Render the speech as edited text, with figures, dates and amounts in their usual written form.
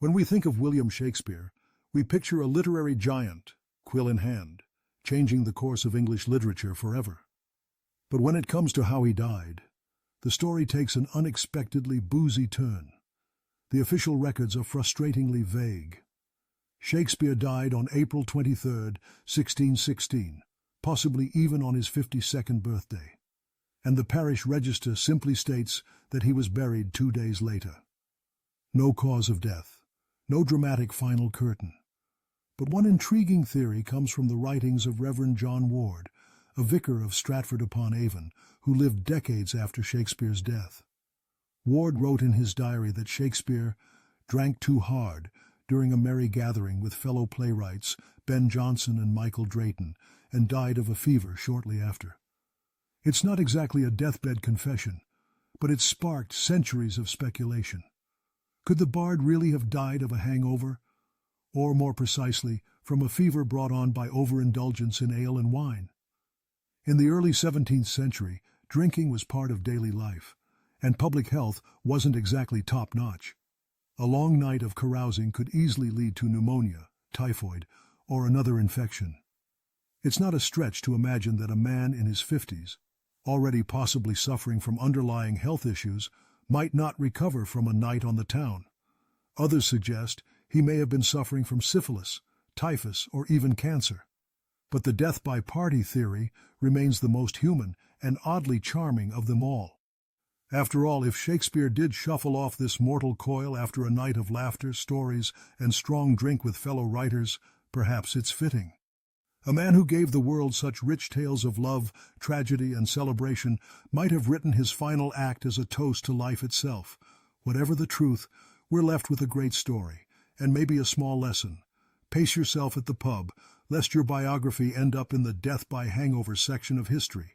When we think of William Shakespeare, we picture a literary giant, quill in hand, changing the course of English literature forever. But when it comes to how he died, the story takes an unexpectedly boozy turn. The official records are frustratingly vague. Shakespeare died on April 23, 1616, possibly even on his 52nd birthday, and the parish register simply states that he was buried 2 days later. No cause of death, no dramatic final curtain. But one intriguing theory comes from the writings of Reverend John Ward, a vicar of Stratford-upon-Avon, who lived decades after Shakespeare's death. Ward wrote in his diary that Shakespeare drank too hard during a merry gathering with fellow playwrights Ben Jonson and Michael Drayton, and died of a fever shortly after. It's not exactly a deathbed confession, but it sparked centuries of speculation. Could the bard really have died of a hangover? Or, more precisely, from a fever brought on by overindulgence in ale and wine? In the early 17th century, drinking was part of daily life, and public health wasn't exactly top-notch. A long night of carousing could easily lead to pneumonia, typhoid, or another infection. It's not a stretch to imagine that a man in his 50s, already possibly suffering from underlying health issues, might not recover from a night on the town. Others suggest he may have been suffering from syphilis, typhus, or even cancer. But the death by party theory remains the most human and oddly charming of them all. After all, if Shakespeare did shuffle off this mortal coil after a night of laughter, stories, and strong drink with fellow writers, perhaps it's fitting. A man who gave the world such rich tales of love, tragedy, and celebration might have written his final act as a toast to life itself. Whatever the truth, we're left with a great story, and maybe a small lesson. Pace yourself at the pub, lest your biography end up in the death by hangover section of history.